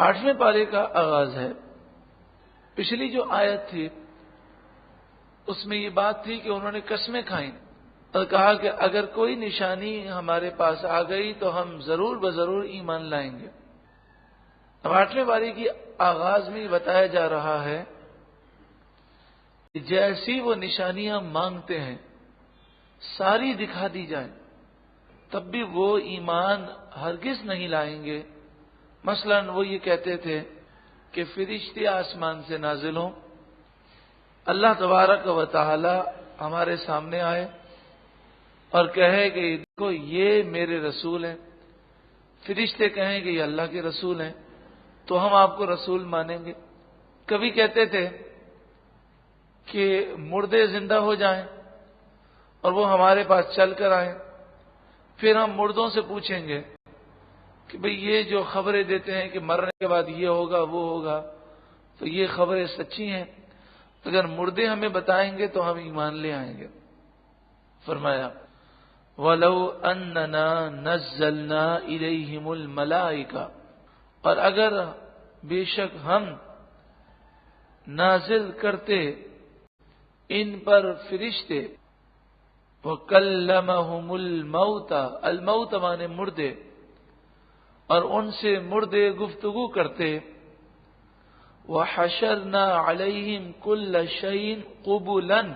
8ویں پارے کا آغاز ہے۔ پچھلی جو آیت تھی اس میں یہ بات تھی کہ انہوں نے قسمیں کھائیں اور کہا کہ اگر کوئی نشانی ہمارے پاس آ گئی تو ہم ضرور بضرور ایمان لائیں گے۔ اب 8ویں پارے کی آغاز میں یہ بتایا جا رہا ہے کہ جیسی وہ نشانیاں مانگتے ہیں ساری دکھا دی جائیں تب بھی وہ ایمان ہرگز نہیں لائیں گے۔ مثلا وہ یہ کہتے تھے کہ فرشتے آسمان سے نازل ہوں، اللہ تبارک و تعالی ہمارے سامنے آئے اور کہے کہ دیکھو یہ میرے رسول ہیں، فرشتے کہیں کہ یہ اللہ کے رسول ہیں تو ہم آپ کو رسول مانیں گے۔ کبھی کہتے تھے کہ مردے زندہ ہو جائیں اور وہ ہمارے پاس چل کر آئیں، پھر ہم مردوں سے پوچھیں گے کہ بھئی یہ جو خبریں دیتے ہیں کہ مرنے کے بعد یہ ہوگا وہ ہوگا تو یہ خبریں سچی ہیں؟ اگر مردے ہمیں بتائیں گے تو ہم ایمان لے آئیں گے۔ فرمایا وَلَوْ أَنَّنَا نَزَّلْنَا إِلَيْهِمُ الْمَلَائِكَةَ، اور اگر بے شک ہم نازل کرتے ان پر فرشتے، وَكَلَّمَهُمُ الْمَوْتَ، الموت مانے مردے، اور ان سے مردے گفتگو کرتے، وَحَشَرْنَا عَلَيْهِمْ كُلَّ شَيْءٍ قُبُلًا،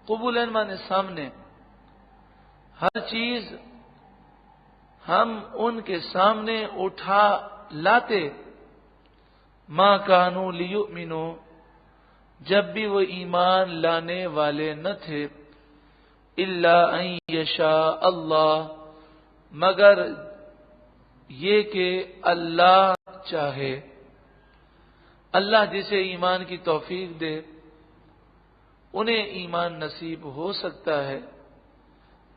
قبلاً مانے سامنے، ہر چیز ہم ان کے سامنے اٹھا لاتے، ما كانوا ليؤمنوا، جب بھی وہ ایمان لانے والے نہ تھے، الا ان یشاء اللہ، مگر یہ کہ اللہ چاہے، اللہ جسے ایمان کی توفیق دے انہیں ایمان نصیب ہو سکتا ہے۔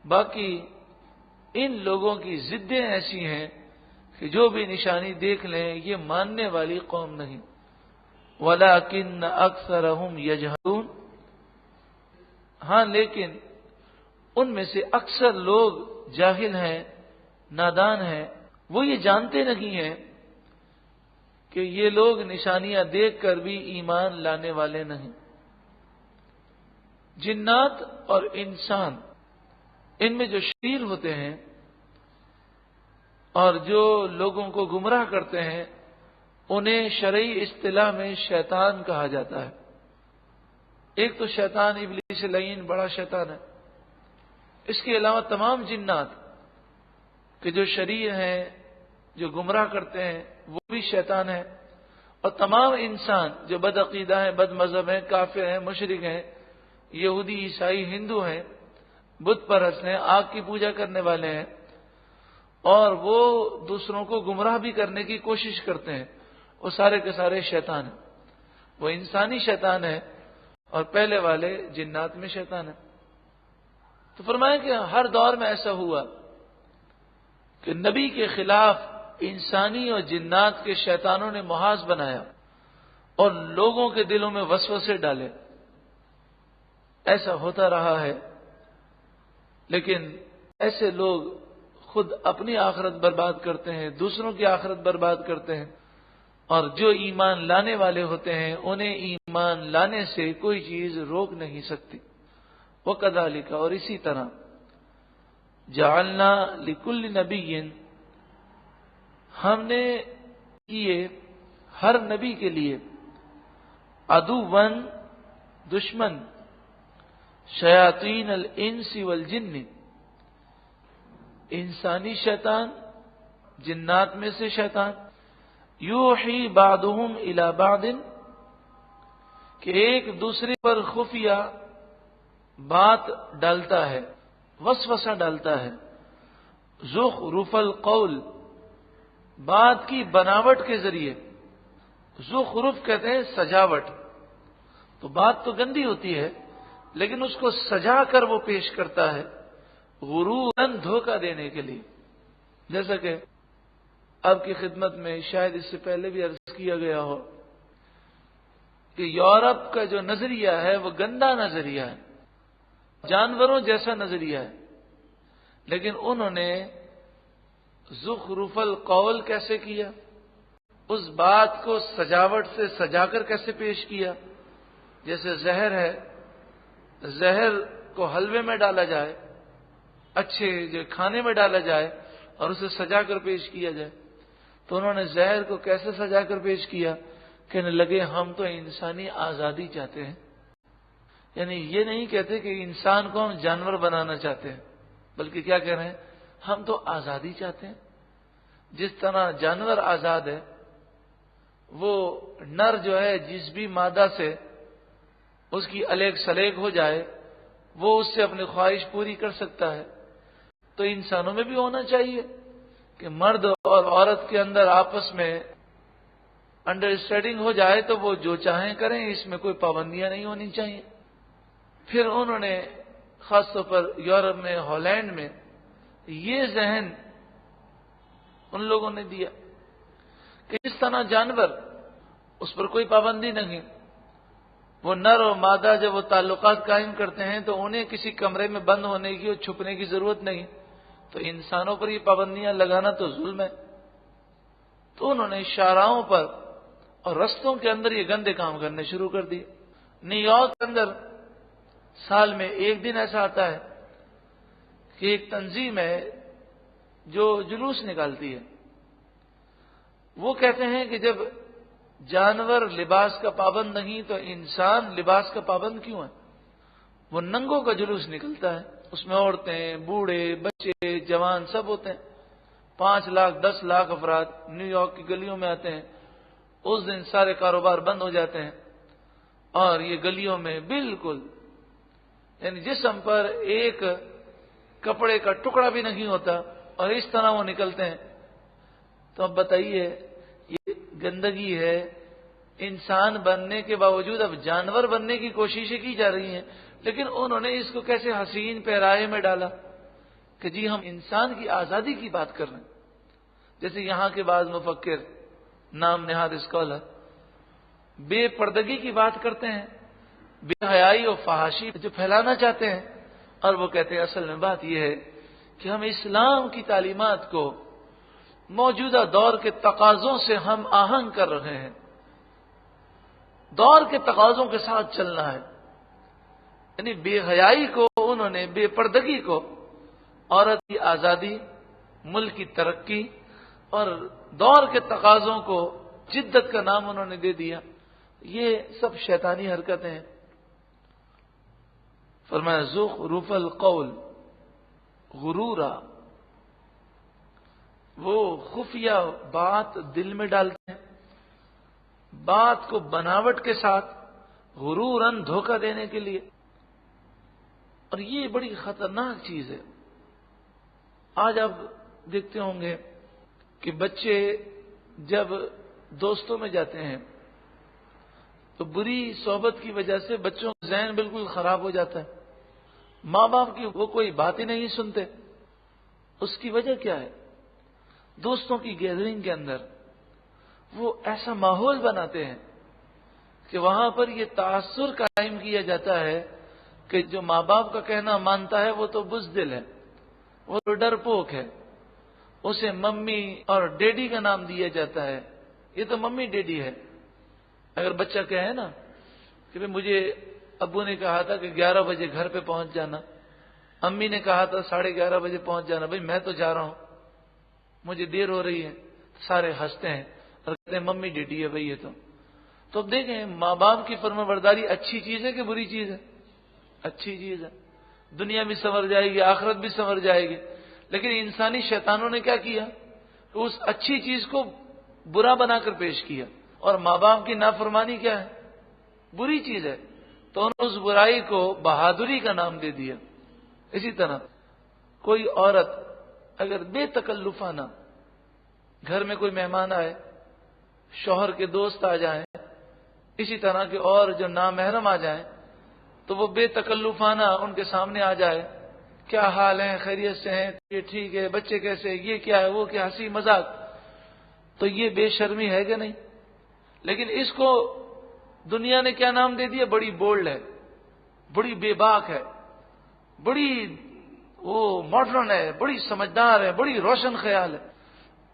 باقی ان لوگوں کی ضدیں ایسی ہیں کہ جو بھی نشانی دیکھ لیں یہ ماننے والی قوم نہیں۔ وَلَٰكِنَّ أَكْثَرَهُمْ يَجْهَلُونَ، ہاں لیکن ان میں سے اکثر لوگ جاہل ہیں، نادان ہیں، وہ یہ جانتے نہیں ہیں کہ یہ لوگ نشانیاں دیکھ کر بھی ایمان لانے والے نہیں۔ جنات اور انسان ان میں جو شریر ہوتے ہیں اور جو لوگوں کو گمراہ کرتے ہیں انہیں شرعی اصطلاح میں شیطان کہا جاتا ہے۔ ایک تو شیطان ابلیس لعین بڑا شیطان ہے، اس کے علاوہ تمام جنات کہ جو شریر ہیں جو گمراہ کرتے ہیں وہ بھی شیطان ہے، اور تمام انسان جو بد عقیدہ ہیں، بد مذہب ہیں، کافر ہیں، مشرک ہیں، یہودی عیسائی ہندو ہیں، بت پرست ہیں، آگ کی پوجا کرنے والے ہیں، اور وہ دوسروں کو گمراہ بھی کرنے کی کوشش کرتے ہیں، وہ سارے کے سارے شیطان ہیں۔ وہ انسانی شیطان ہے اور پہلے والے جنات میں شیطان ہے۔ تو فرمایا کہ ہر دور میں ایسا ہوا کہ نبی کے خلاف انسانی اور جنات کے شیطانوں نے محاذ بنایا اور لوگوں کے دلوں میں وسوسے ڈالے۔ ایسا ہوتا رہا ہے، لیکن ایسے لوگ خود اپنی آخرت برباد کرتے ہیں، دوسروں کی آخرت برباد کرتے ہیں، اور جو ایمان لانے والے ہوتے ہیں انہیں ایمان لانے سے کوئی چیز روک نہیں سکتی۔ وَكَذَلِكَ، اور اسی طرح جعلنا لكل نبی، ہم نے کیے ہر نبی کے لیے عدوًا دشمن، شیاطین الانس والجن، انسانی شیطان، جنات میں سے شیطان، یوحی بعضهم الی بعض، کہ ایک دوسرے پر خفیہ بات ڈالتا ہے، وسوسہ ڈالتا ہے، زخرف القول، بات کی بناوٹ کے ذریعے، زخرف کہتے ہیں سجاوٹ، تو بات تو گندی ہوتی ہے لیکن اس کو سجا کر وہ پیش کرتا ہے غروراً، دھوکہ دینے کے لیے۔ جیسا کہ آپ کی خدمت میں شاید اس سے پہلے بھی عرض کیا گیا ہو کہ یورپ کا جو نظریہ ہے وہ گندا نظریہ ہے، جانوروں جیسا نظریہ ہے، لیکن انہوں نے زخرف القول کیسے کیا؟ اس بات کو سجاوٹ سے سجا کر کیسے پیش کیا. جیسے زہر ہے، زہر کو حلوے میں ڈالا جائے، اچھے جو کھانے میں ڈالا جائے اور اسے سجا کر پیش کیا جائے. تو انہوں نے زہر کو کیسے سجا کر پیش کیا؟ کہنے لگے ہم تو انسانی آزادی چاہتے ہیں. یعنی یہ نہیں کہتے کہ انسان کو ہم جانور بنانا چاہتے ہیں، بلکہ کیا کہہ رہے ہیں؟ ہم تو آزادی چاہتے ہیں. جس طرح جانور آزاد ہے، وہ نر جو ہے جس بھی مادہ سے اس کی الیگ سلیگ ہو جائے وہ اس سے اپنی خواہش پوری کر سکتا ہے. تو انسانوں میں بھی ہونا چاہیے کہ مرد اور عورت کے اندر آپس میں انڈرسٹینڈنگ ہو جائے تو وہ جو چاہیں کریں، اس میں کوئی پابندیاں نہیں ہونی چاہیے. پھر انہوں نے خاص طور پر یورپ میں، ہالینڈ میں یہ ذہن ان لوگوں نے دیا کہ اس طرح جانور، اس پر کوئی پابندی نہیں. وہ نر اور مادہ جب وہ تعلقات قائم کرتے ہیں تو انہیں کسی کمرے میں بند ہونے کی اور چھپنے کی ضرورت نہیں. تو انسانوں پر یہ پابندیاں لگانا تو ظلم ہے. تو انہوں نے شاہراہوں پر اور رستوں کے اندر یہ گندے کام کرنے شروع کر دیے. نیو یارک کے اندر سال میں ایک دن ایسا آتا ہے کہ ایک تنظیم ہے جو جلوس نکالتی ہے. وہ کہتے ہیں کہ جب جانور لباس کا پابند نہیں تو انسان لباس کا پابند کیوں ہے؟ وہ ننگوں کا جلوس نکلتا ہے، اس میں عورتیں، بوڑھے، بچے، جوان سب ہوتے ہیں. 5 لاکھ 10 لاکھ افراد نیو یارک کی گلیوں میں آتے ہیں. اس دن سارے کاروبار بند ہو جاتے ہیں اور یہ گلیوں میں بالکل یعنی جسم پر ایک کپڑے کا ٹکڑا بھی نہیں ہوتا اور اس طرح وہ نکلتے ہیں. تو اب بتائیے، یہ گندگی ہے. انسان بننے کے باوجود اب جانور بننے کی کوششیں کی جا رہی ہیں، لیکن انہوں نے اس کو کیسے حسین پیرائے میں ڈالا کہ جی ہم انسان کی آزادی کی بات کر رہے ہیں. جیسے یہاں کے بعض مفکر، نام نہاد اسکالر بے پردگی کی بات کرتے ہیں، بے حیائی اور فحاشی جو پھیلانا چاہتے ہیں، اور وہ کہتے ہیں اصل میں بات یہ ہے کہ ہم اسلام کی تعلیمات کو موجودہ دور کے تقاضوں سے ہم آہنگ کر رہے ہیں. دور کے تقاضوں کے ساتھ چلنا ہے. یعنی بے حیائی کو انہوں نے، بے پردگی کو، عورت کی آزادی، ملک کی ترقی اور دور کے تقاضوں کو جدت کا نام انہوں نے دے دیا. یہ سب شیطانی حرکتیں ہیں. فرمایا زخرف القول غرورا، وہ خفیہ بات دل میں ڈالتے ہیں، بات کو بناوٹ کے ساتھ، غرورن دھوکہ دینے کے لیے. اور یہ بڑی خطرناک چیز ہے. آج آپ دیکھتے ہوں گے کہ بچے جب دوستوں میں جاتے ہیں تو بری صحبت کی وجہ سے بچوں کا ذہن بالکل خراب ہو جاتا ہے. ماں باپ کی وہ کوئی بات ہی نہیں سنتے. اس کی وجہ کیا ہے؟ دوستوں کی گیدرنگ کے اندر وہ ایسا ماحول بناتے ہیں کہ وہاں پر یہ تاثر قائم کیا جاتا ہے کہ جو ماں باپ کا کہنا مانتا ہے وہ تو بزدل ہے، وہ تو ڈرپوک ہے. اسے ممی اور ڈیڈی کا نام دیا جاتا ہے. یہ تو ممی ڈیڈی ہے. اگر بچہ کہے نا کہ مجھے ابو نے کہا تھا کہ 11 بجے گھر پہ پہنچ جانا، امی نے کہا تھا 11:30 بجے پہنچ جانا، بھائی میں تو جا رہا ہوں، مجھے دیر ہو رہی ہے. سارے ہنستے ہیں اور کہتے ہیں ممی ڈیڈی ہے بھائی یہ تو اب دیکھیں ماں باپ کی فرما برداری اچھی چیز ہے کہ بری چیز ہے؟ اچھی چیز ہے. دنیا بھی سنور جائے گی، آخرت بھی سنور جائے گی. لیکن انسانی شیطانوں نے کیا کیا کہ اس اچھی چیز کو برا بنا کر پیش کیا. اور ماں باپ کی نافرمانی کیا ہے؟ بری چیز ہے. تو انہوں نے اس برائی کو بہادری کا نام دے دیا. اسی طرح کوئی عورت اگر بے تکلفانہ گھر میں کوئی مہمان آئے، شوہر کے دوست آ جائیں، اسی طرح کے اور جو نامحرم آ جائیں، تو وہ بے تکلفانہ ان کے سامنے آ جائے، کیا حال ہے، خیریت سے ہیں، یہ ٹھیک ہے، بچے کیسے، یہ کیا ہے، وہ کیا، ہنسی مذاق. تو یہ بے شرمی ہے کہ نہیں؟ لیکن اس کو دنیا نے کیا نام دے دیا؟ بڑی بولڈ ہے، بڑی بے باک ہے، بڑی وہ ماڈرن ہے، بڑی سمجھدار ہے، بڑی روشن خیال ہے.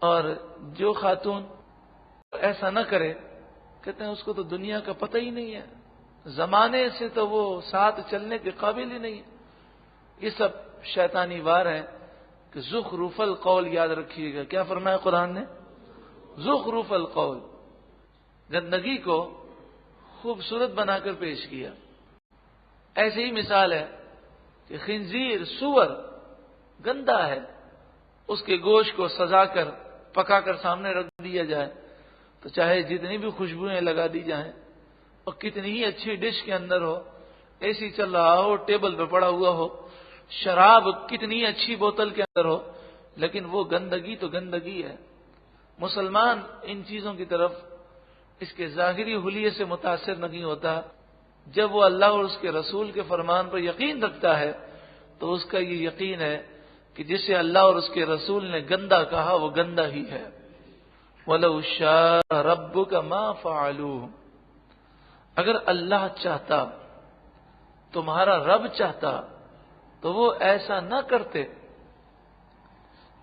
اور جو خاتون ایسا نہ کرے، کہتے ہیں اس کو تو دنیا کا پتہ ہی نہیں ہے، زمانے سے تو وہ ساتھ چلنے کے قابل ہی نہیں ہے۔ یہ سب شیطانی وار ہیں کہ زخرف القول یاد رکھیے گا، کیا فرمایا قرآن نے؟ زخرف القول، گندگی کو خوبصورت بنا کر پیش کیا۔ ایسی ہی مثال ہے کہ خنزیر، سور گندا ہے، اس کے گوشت کو سزا کر پکا کر سامنے رکھ دیا جائے تو چاہے جتنی بھی خوشبوئیں لگا دی جائیں اور کتنی ہی اچھی ڈش کے اندر ہو، اے سی چل رہا ہو، ٹیبل پہ پڑا ہوا ہو، شراب کتنی اچھی بوتل کے اندر ہو، لیکن وہ گندگی تو گندگی ہے۔ مسلمان ان چیزوں کی طرف اس کے ظاہری حلیے سے متاثر نہیں ہوتا۔ جب وہ اللہ اور اس کے رسول کے فرمان پر یقین رکھتا ہے تو اس کا یہ یقین ہے کہ جسے اللہ اور اس کے رسول نے گندا کہا وہ گندا ہی ہے۔ وَلَوْ شَاءَ رَبُّكَ مَا فَعَلُوهُ، اگر اللہ چاہتا، تمہارا رب چاہتا تو وہ ایسا نہ کرتے۔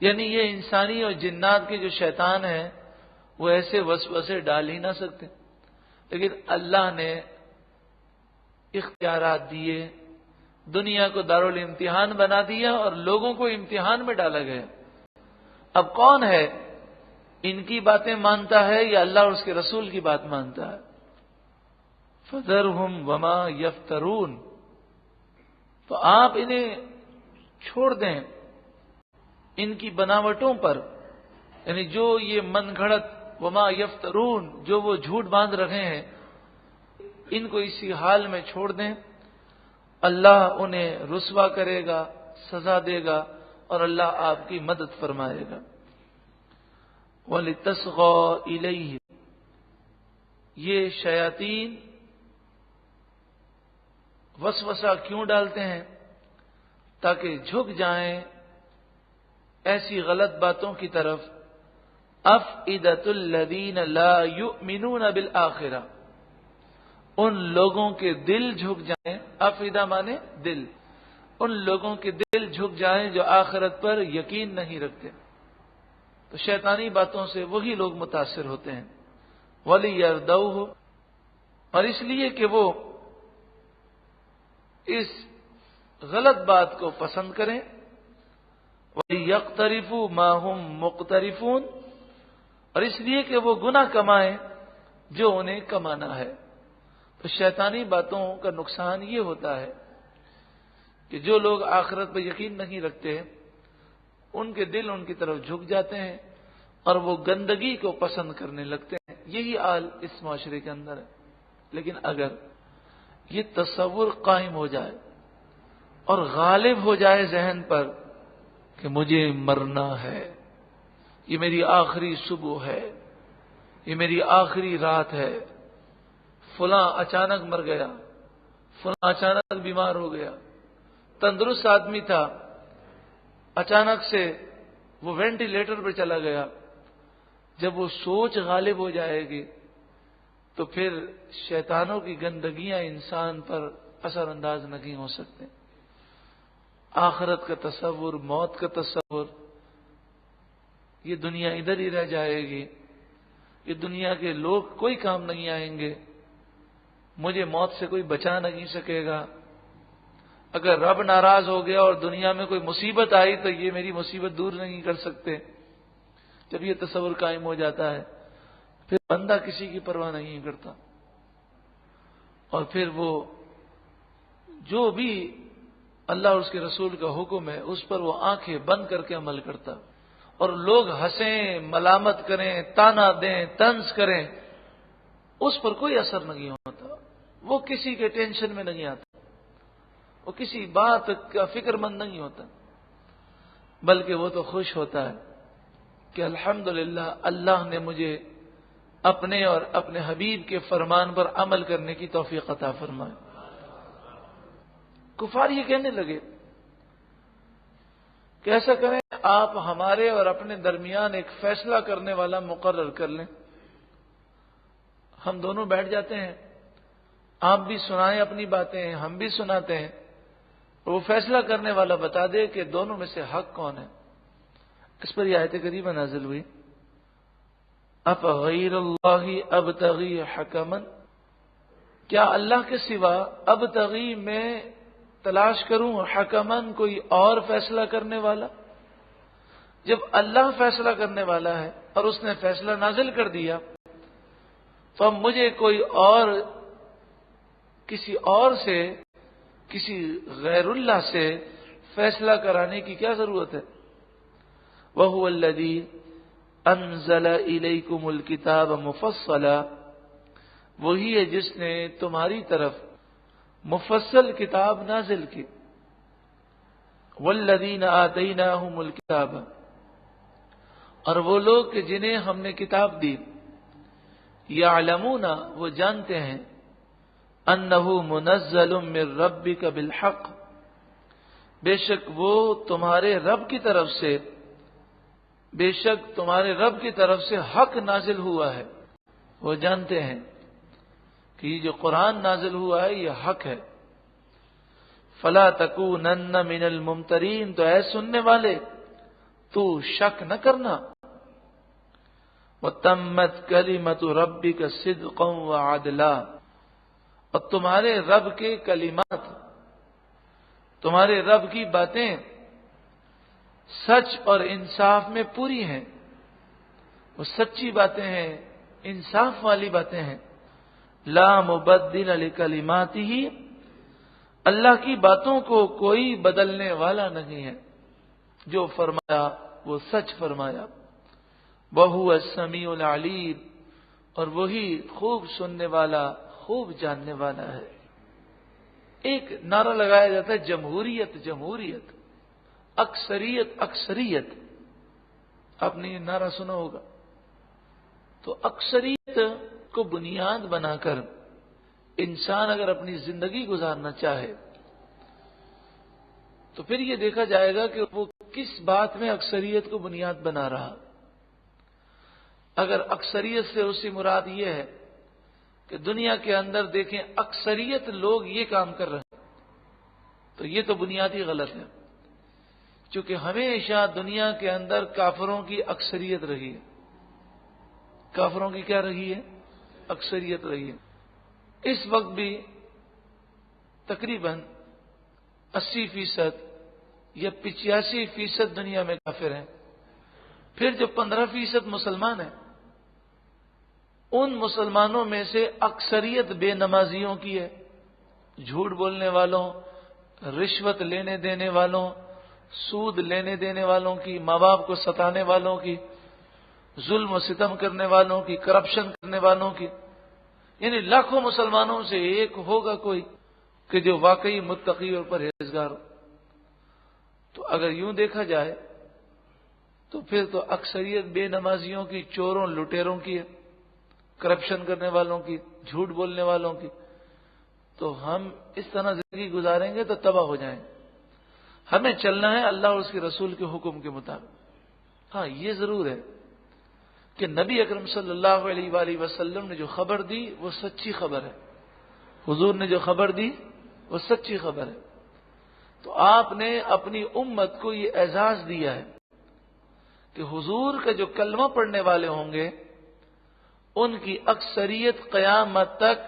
یعنی یہ انسانی اور جنات کے جو شیطان ہیں وہ ایسے وسوسے ڈال ہی نہ سکتے، لیکن اللہ نے اختیارات دیے، دنیا کو دارالامتحان بنا دیا اور لوگوں کو امتحان میں ڈالا گیا۔ اب کون ہے ان کی باتیں مانتا ہے یا اللہ اور اس کے رسول کی بات مانتا ہے؟ فَذَرْهُمْ وَمَا يَفْتَرُونَ، تو آپ انہیں چھوڑ دیں ان کی بناوٹوں پر، یعنی جو یہ من گھڑت وما یفترون، جو وہ جھوٹ باندھ رہے ہیں، ان کو اسی حال میں چھوڑ دیں، اللہ انہیں رسوا کرے گا، سزا دے گا اور اللہ آپ کی مدد فرمائے گا۔ وَلِتَصْغَىٰ إِلَيْهِ، یہ شیاطین وسوسہ کیوں ڈالتے ہیں؟ تاکہ جھک جائیں ایسی غلط باتوں کی طرف۔ أَفْئِدَةُ الَّذِينَ لَا يُؤْمِنُونَ بِالْآخِرَةِ، ان لوگوں کے دل جھک جائیں، افئدہ مانے دل، ان لوگوں کے دل جھک جائیں جو آخرت پر یقین نہیں رکھتے۔ تو شیطانی باتوں سے وہی لوگ متاثر ہوتے ہیں۔ وَلِيَرْضَوْهُ، اور اس لیے کہ وہ اس غلط بات کو پسند کریں۔ وَلِيَقْتَرِفُوا مَا هُمْ مُقْتَرِفُونَ، اور اس لیے کہ وہ گناہ کمائیں جو انہیں کمانا ہے۔ تو شیطانی باتوں کا نقصان یہ ہوتا ہے کہ جو لوگ آخرت پر یقین نہیں رکھتے ان کے دل ان کی طرف جھک جاتے ہیں اور وہ گندگی کو پسند کرنے لگتے ہیں۔ یہی حال اس معاشرے کے اندر ہے۔ لیکن اگر یہ تصور قائم ہو جائے اور غالب ہو جائے ذہن پر کہ مجھے مرنا ہے، یہ میری آخری صبح ہے، یہ میری آخری رات ہے، فلاں اچانک مر گیا، فلاں اچانک بیمار ہو گیا، تندرست آدمی تھا، اچانک سے وہ وینٹیلیٹر پہ چلا گیا۔ جب وہ سوچ غالب ہو جائے گی تو پھر شیطانوں کی گندگیاں انسان پر اثر انداز نہیں ہو سکتے۔ آخرت کا تصور، موت کا تصور، یہ دنیا ادھر ہی رہ جائے گی، یہ دنیا کے لوگ کوئی کام نہیں آئیں گے، مجھے موت سے کوئی بچا نہیں سکے گا۔ اگر رب ناراض ہو گیا اور دنیا میں کوئی مصیبت آئی تو یہ میری مصیبت دور نہیں کر سکتے۔ جب یہ تصور قائم ہو جاتا ہے پھر بندہ کسی کی پرواہ نہیں کرتا، اور پھر وہ جو بھی اللہ اور اس کے رسول کا حکم ہے اس پر وہ آنکھیں بند کر کے عمل کرتا، اور لوگ ہنسیں، ملامت کریں، تانا دیں، طنز کریں، اس پر کوئی اثر نہیں ہوتا۔ وہ کسی کے ٹینشن میں نہیں آتا، وہ کسی بات کا فکر مند نہیں ہوتا، بلکہ وہ تو خوش ہوتا ہے کہ الحمدللہ اللہ نے مجھے اپنے اور اپنے حبیب کے فرمان پر عمل کرنے کی توفیق عطا فرمائے۔ کفار یہ کہنے لگے کہ ایسا کریں، آپ ہمارے اور اپنے درمیان ایک فیصلہ کرنے والا مقرر کر لیں، ہم دونوں بیٹھ جاتے ہیں، آپ بھی سنائیں اپنی باتیں، ہم بھی سناتے ہیں، وہ فیصلہ کرنے والا بتا دے کہ دونوں میں سے حق کون ہے۔ اس پر یہ آیت کریمہ نازل ہوئی افغیر اللہ ابتغی حکما، کیا اللہ کے سوا ابتغی میں تلاش کروں حکمن کوئی اور فیصلہ کرنے والا؟ جب اللہ فیصلہ کرنے والا ہے اور اس نے فیصلہ نازل کر دیا تو اب مجھے کوئی اور کسی اور سے، کسی غیر اللہ سے فیصلہ کرانے کی کیا ضرورت ہے؟ وَهُوَ الَّذِي أَنزَلَ إِلَيْكُمُ الْكِتَابَ مُفَصَّلًا، وہی ہے جس نے تمہاری طرف مفصل کتاب نازل کی. وَالَّذِينَ آتَيْنَاهُمُ الْكِتَابَ، اور وہ لوگ کہ جنہیں ہم نے کتاب دی، یعلمون، وہ جانتے ہیں، انہ منزل من ربک بالحق، بے شک وہ تمہارے رب کی طرف سے، بے شک تمہارے رب کی طرف سے حق نازل ہوا ہے. وہ جانتے ہیں کہ یہ جو قرآن نازل ہوا ہے یہ حق ہے. فلا تکونن من الممترین، تو اے سننے والے تو شک نہ کرنا. وتمت کلمۃ ربک صدقا وعدلا، اور تمہارے رب کے کلمات، تمہارے رب کی باتیں سچ اور انصاف میں پوری ہیں. وہ سچی باتیں ہیں، انصاف والی باتیں ہیں. لا مبدل لکلماتہ، اللہ کی باتوں کو کوئی بدلنے والا نہیں ہے. جو فرمایا وہ سچ فرمایا. وَهُوَ السَّمِيعُ الْعَلِيمُ، اور وہی خوب سننے والا، خوب جاننے والا ہے. ایک نعرہ لگایا جاتا ہے جمہوریت، جمہوریت، اکثریت، اکثریت. آپ نے یہ نعرہ سنا ہوگا. تو اکثریت کو بنیاد بنا کر انسان اگر اپنی زندگی گزارنا چاہے تو پھر یہ دیکھا جائے گا کہ وہ کس بات میں اکثریت کو بنیاد بنا رہا. اگر اکثریت سے اسی مراد یہ ہے کہ دنیا کے اندر دیکھیں اکثریت لوگ یہ کام کر رہے ہیں تو یہ تو بنیادی غلط ہے. چونکہ ہمیشہ دنیا کے اندر کافروں کی اکثریت رہی ہے. کافروں کی کیا رہی ہے؟ اکثریت رہی ہے. اس وقت بھی تقریباً 80% یا 85% دنیا میں کافر ہیں. پھر جو 15% مسلمان ہیں، ان مسلمانوں میں سے اکثریت بے نمازیوں کی ہے، جھوٹ بولنے والوں، رشوت لینے دینے والوں، سود لینے دینے والوں کی، ماں باپ کو ستانے والوں کی، ظلم و ستم کرنے والوں کی، کرپشن کرنے والوں کی. یعنی لاکھوں مسلمانوں سے ایک ہوگا کوئی کہ جو واقعی متقی اور پرہیزگار ہو. تو اگر یوں دیکھا جائے تو پھر تو اکثریت بے نمازیوں کی، چوروں لٹیروں کی ہے، کرپشن کرنے والوں کی، جھوٹ بولنے والوں کی. تو ہم اس طرح زندگی گزاریں گے تو تباہ ہو جائیں. ہمیں چلنا ہے اللہ اور اس کے رسول کے حکم کے مطابق. ہاں یہ ضرور ہے کہ نبی اکرم صلی اللہ علیہ وآلہ وسلم نے جو خبر دی وہ سچی خبر ہے. حضور نے جو خبر دی وہ سچی خبر ہے. تو آپ نے اپنی امت کو یہ اعزاز دیا ہے کہ حضور کا جو کلمہ پڑھنے والے ہوں گے ان کی اکثریت قیامت تک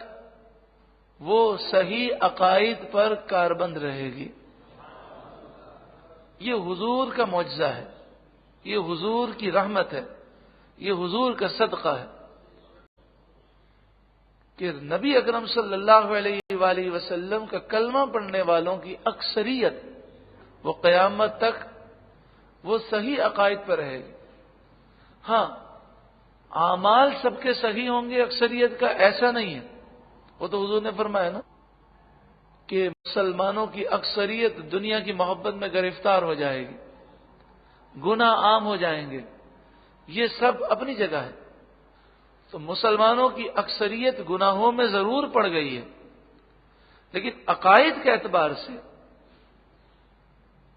وہ صحیح عقائد پر کاربند رہے گی. یہ حضور کا معجزہ ہے، یہ حضور کی رحمت ہے، یہ حضور کا صدقہ ہے کہ نبی اکرم صلی اللہ علیہ وآلہ وسلم کا کلمہ پڑھنے والوں کی اکثریت وہ قیامت تک وہ صحیح عقائد پر رہے گی. ہاں اعمال سب کے صحیح ہوں گے اکثریت کا، ایسا نہیں ہے. وہ تو حضور نے فرمایا نا کہ مسلمانوں کی اکثریت دنیا کی محبت میں گرفتار ہو جائے گی، گناہ عام ہو جائیں گے. یہ سب اپنی جگہ ہے. تو مسلمانوں کی اکثریت گناہوں میں ضرور پڑ گئی ہے، لیکن عقائد کے اعتبار سے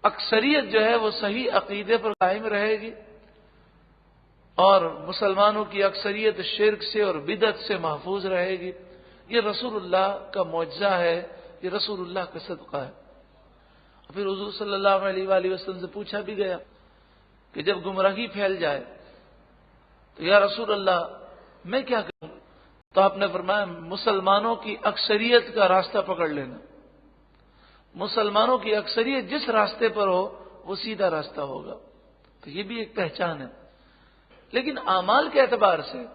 اکثریت جو ہے وہ صحیح عقیدے پر قائم رہے گی، اور مسلمانوں کی اکثریت شرک سے اور بدعت سے محفوظ رہے گی. یہ رسول اللہ کا معجزہ ہے، یہ رسول اللہ کا صدقہ ہے. پھر حضور صلی اللہ علیہ وآلہ وسلم سے پوچھا بھی گیا کہ جب گمراہی پھیل جائے تو تو یا رسول اللہ میں کیا کروں؟ تو آپ نے فرمایا مسلمانوں کی اکثریت کا راستہ پکڑ لینا. مسلمانوں کی اکثریت جس راستے پر ہو وہ سیدھا راستہ ہوگا. تو یہ بھی ایک پہچان ہے. لیکن اعمال کے اعتبار سے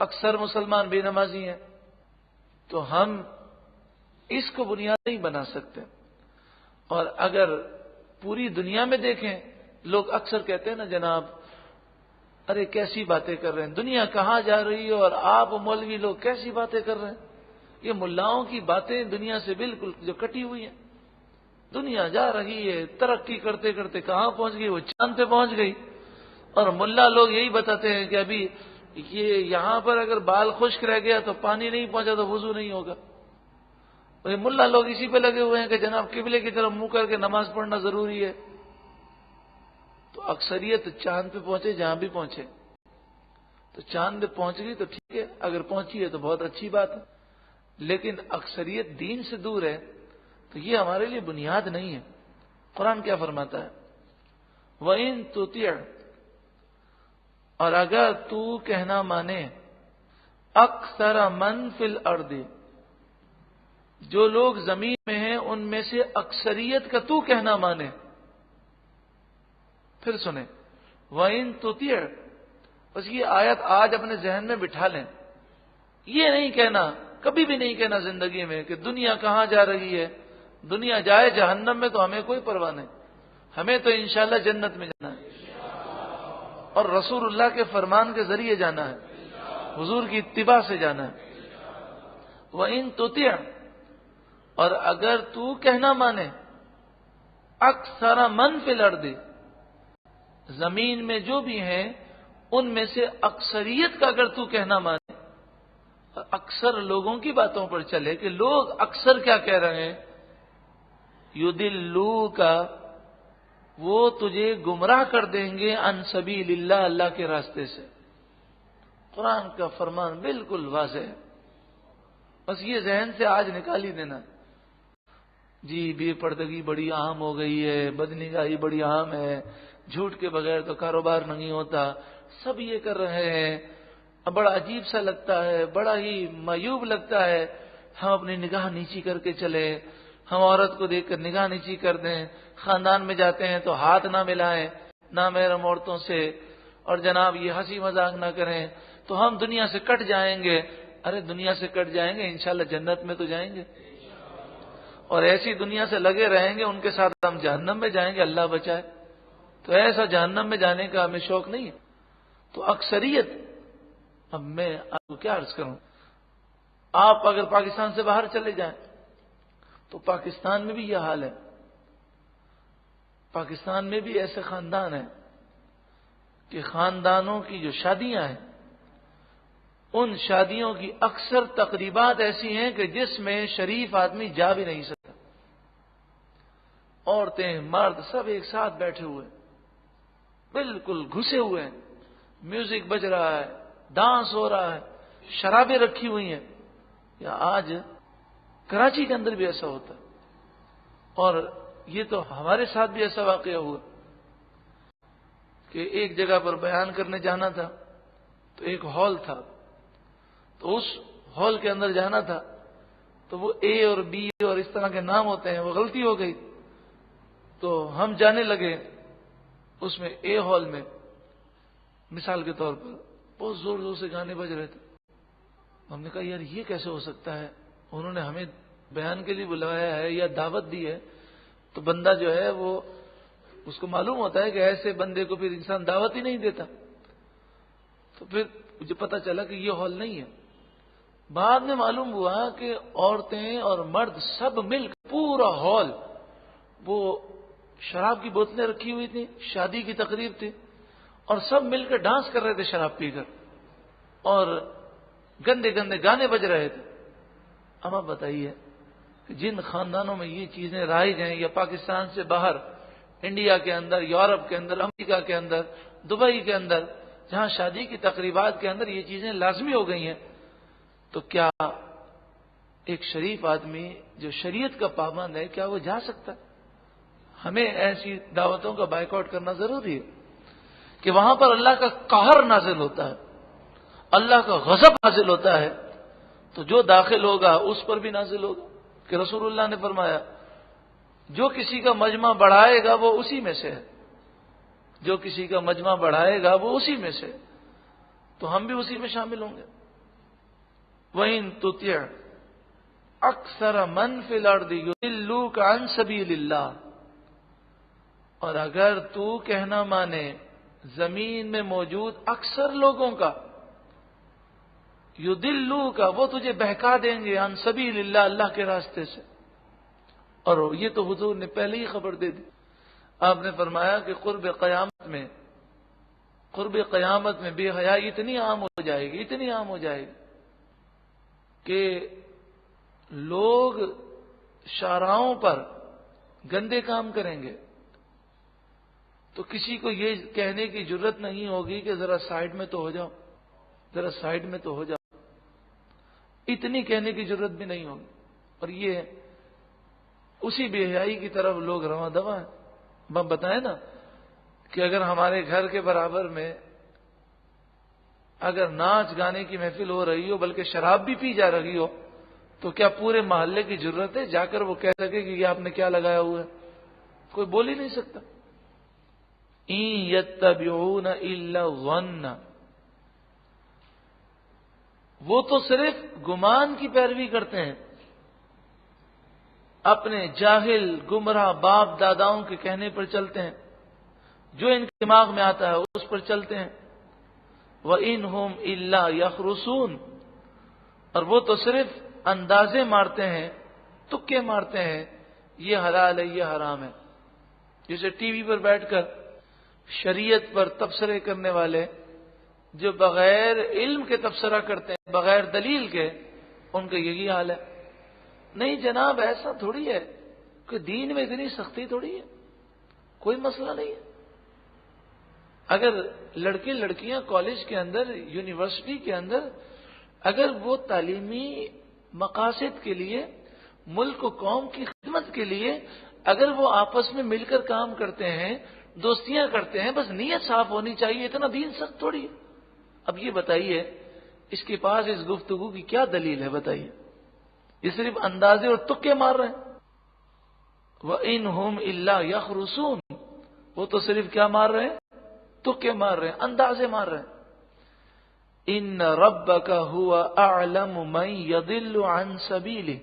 اکثر مسلمان بے نمازی ہیں، تو ہم اس کو بنیاد نہیں بنا سکتے. اور اگر پوری دنیا میں دیکھیں، لوگ اکثر کہتے ہیں نا جناب ارے کیسی باتیں کر رہے ہیں، دنیا کہاں جا رہی ہے اور آپ مولوی لوگ کیسی باتیں کر رہے ہیں. یہ ملاؤں کی باتیں دنیا سے بالکل جو کٹی ہوئی ہیں. دنیا جا رہی ہے ترقی کرتے کرتے کہاں پہنچ گئی، وہ چاند پہ پہنچ گئی. اور ملا لوگ یہی بتاتے ہیں کہ ابھی یہ یہاں پر اگر بال خشک رہ گیا تو پانی نہیں پہنچا تو وضو نہیں ہوگا. اور یہ ملا لوگ اسی پہ لگے ہوئے ہیں کہ جناب قبلے کی طرف منہ کر کے نماز پڑھنا ضروری ہے. تو اکثریت چاند پہ پہنچے جہاں بھی پہنچے. تو چاند پہ پہنچ گئی تو ٹھیک ہے، اگر پہنچی ہے تو بہت اچھی بات ہے. لیکن اکثریت دین سے دور ہے تو یہ ہمارے لیے بنیاد نہیں ہے. قرآن کیا فرماتا ہے؟ وَإِن تُطِعْ، اور اگر تو کہنا مانے، اکثر من فی الارض، جو لوگ زمین میں ہیں ان میں سے اکثریت کا تو کہنا مانے. پھر سنیں وَإِن تُطِعْ، بس یہ آیت آج اپنے ذہن میں بٹھا لیں. یہ نہیں کہنا، کبھی بھی نہیں کہنا زندگی میں کہ دنیا کہاں جا رہی ہے، دنیا جائے جہنم میں تو ہمیں کوئی پرواہ نہیں، ہمیں تو انشاءاللہ جنت میں جانا ہے اور رسول اللہ کے فرمان کے ذریعے جانا ہے، حضور کی اتباع سے جانا ہے. وَإِن تُطِعْ، اور اگر تو کہنا مانے، اکثر من فی الارض، زمین میں جو بھی ہیں ان میں سے اکثریت کا اگر تو کہنا مانے، اکثر لوگوں کی باتوں پر چلے کہ لوگ اکثر کیا کہہ رہے ہیں، یضلوک، وہ تجھے گمراہ کر دیں گے عن سبیل اللہ، اللہ کے راستے سے. قرآن کا فرمان بالکل واضح ہے. بس یہ ذہن سے آج نکال ہی دینا. جی بے پردگی بڑی عام ہو گئی ہے، بدنگاہی بڑی عام ہے، جھوٹ کے بغیر تو کاروبار نہیں ہوتا، سب یہ کر رہے ہیں. اب بڑا عجیب سا لگتا ہے، بڑا ہی معیوب لگتا ہے. ہم اپنی نگاہ نیچی کر کے چلے، ہم عورت کو دیکھ کر نگاہ نیچی کر دیں، خاندان میں جاتے ہیں تو ہاتھ نہ ملائیں نامحرم عورتوں سے، اور جناب یہ ہنسی مذاق نہ کریں تو ہم دنیا سے کٹ جائیں گے. ارے دنیا سے کٹ جائیں گے انشاءاللہ جنت میں تو جائیں گے، اور ایسی دنیا سے لگے رہیں گے ان کے ساتھ ہم جہنم میں جائیں گے، اللہ بچائے. تو ایسا جہنم میں جانے کا ہمیں شوق نہیں ہے. تو اکثریت، اب میں آپ کو کیا عرض کروں، آپ اگر پاکستان سے باہر چلے جائیں تو پاکستان میں بھی یہ حال ہے. پاکستان میں بھی ایسے خاندان ہیں کہ خاندانوں کی جو شادیاں ہیں ان شادیوں کی اکثر تقریبات ایسی ہیں کہ جس میں شریف آدمی جا بھی نہیں سکتا. عورتیں مرد سب ایک ساتھ بیٹھے ہوئے، بالکل گھسے ہوئے ہیں، میوزک بج رہا ہے، ڈانس ہو رہا ہے، شرابیں رکھی ہوئی ہیں. یا آج کراچی کے اندر بھی ایسا ہوتا ہے، اور یہ تو ہمارے ساتھ بھی ایسا واقعہ ہوا کہ ایک جگہ پر بیان کرنے جانا تھا تو ایک ہال تھا، تو اس ہال کے اندر جانا تھا تو وہ اے اور بی اور اس طرح کے نام ہوتے ہیں، وہ غلطی ہو گئی. تو ہم جانے لگے اس میں اے ہال میں، مثال کے طور پر بہت زور زور سے گانے بج رہے تھے. ہم نے کہا یار یہ کیسے ہو سکتا ہے، انہوں نے ہمیں بیان کے لیے بلایا ہے یا دعوت دی ہے، تو بندہ جو ہے وہ اس کو معلوم ہوتا ہے کہ ایسے بندے کو پھر انسان دعوت ہی نہیں دیتا. تو پھر مجھے پتا چلا کہ یہ ہال نہیں ہے. بعد میں معلوم ہوا کہ عورتیں اور مرد سب مل کر پورا ہال، وہ شراب کی بوتلیں رکھی ہوئی تھیں، شادی کی تقریب تھی، اور سب مل کر ڈانس کر رہے تھے شراب پی کر، اور گندے گندے گانے بج رہے تھے. اب آپ بتائیے کہ جن خاندانوں میں یہ چیزیں رائج ہیں، یا پاکستان سے باہر انڈیا کے اندر، یورپ کے اندر، امریکہ کے اندر، دبئی کے اندر، جہاں شادی کی تقریبات کے اندر یہ چیزیں لازمی ہو گئی ہیں، تو کیا ایک شریف آدمی جو شریعت کا پابند ہے کیا وہ جا سکتا ہے؟ ہمیں ایسی دعوتوں کا بائیکاٹ کرنا ضروری ہے. کہ وہاں پر اللہ کا قہر نازل ہوتا ہے، اللہ کا غضب نازل ہوتا ہے، تو جو داخل ہوگا اس پر بھی نازل ہوگا. کہ رسول اللہ نے فرمایا جو کسی کا مجمع بڑھائے گا وہ اسی میں سے ہے، جو کسی کا مجمع بڑھائے گا وہ اسی میں سے، تو ہم بھی اسی میں شامل ہوں گے. وَإِن تُطِعْ أَكْثَرَ مَنْ فِي الْأَرْضِ يُضِلُّوكَ عَنْ سَبِيلِ اللَّهِ، اور اگر تو کہنا مانے زمین میں موجود اکثر لوگوں کا، یضلوک، وہ تجھے بہکا دیں گے، عن سبیل اللہ، اللہ کے راستے سے. اور یہ تو حضور نے پہلے ہی خبر دے دی. آپ نے فرمایا کہ قرب قیامت میں بے حیائی اتنی عام ہو جائے گی، اتنی عام ہو جائے گی کہ لوگ شاہراہوں پر گندے کام کریں گے تو کسی کو یہ کہنے کی جرت نہیں ہوگی کہ ذرا سائیڈ میں تو ہو جاؤ، ذرا سائیڈ میں تو ہو جاؤ، اتنی کہنے کی جرت بھی نہیں ہوگی. اور یہ اسی بے حیائی کی طرف لوگ رواں دواں ہیں. ہم بتائیں نا کہ اگر ہمارے گھر کے برابر میں اگر ناچ گانے کی محفل ہو رہی ہو بلکہ شراب بھی پی جا رہی ہو تو کیا پورے محلے کی ضرورت ہے جا کر وہ کہہ سکے کہ یہ آپ نے کیا لگایا ہوا ہے؟ کوئی بول ہی نہیں سکتا. إِن يَتَّبِعُونَ إِلَّا الظَّنَّ، وہ تو صرف گمان کی پیروی کرتے ہیں، اپنے جاہل گمراہ باپ داداؤں کے کہنے پر چلتے ہیں، جو ان کے دماغ میں آتا ہے اس پر چلتے ہیں. وَإِنْ هُمْ إِلَّا يَخْرُصُونَ، اور وہ تو صرف اندازے مارتے ہیں، تکے مارتے ہیں، یہ حلال ہے یہ حرام ہے. جیسے ٹی وی پر بیٹھ کر شریعت پر تبصرے کرنے والے جو بغیر علم کے تبصرہ کرتے ہیں، بغیر دلیل کے، ان کا یہی حال ہے. نہیں جناب، ایسا تھوڑی ہے کہ دین میں اتنی سختی تھوڑی ہے، کوئی مسئلہ نہیں ہے. اگر لڑکے لڑکیاں کالج کے اندر، یونیورسٹی کے اندر، اگر وہ تعلیمی مقاصد کے لیے، ملک و قوم کی خدمت کے لیے اگر وہ آپس میں مل کر کام کرتے ہیں، دوستیاں کرتے ہیں، بس نیت صاف ہونی چاہیے، اتنا دین سخت تھوڑی ہے. اب یہ بتائیے اس کے پاس اس گفتگو کی کیا دلیل ہے؟ بتائیے. یہ صرف اندازے اور تکے مار رہے ہیں. وَإِنْ هُمْ إِلَّا يَخْرُصُونَ، وہ تو صرف کیا مار رہے ہیں؟ تکے مار رہے ہیں، اندازے مار رہے ہیں. إِنَّ رَبَّكَ هُوَ أَعْلَمُ مَنْ يَضِلُّ عَنْ سَبِيلِهِ،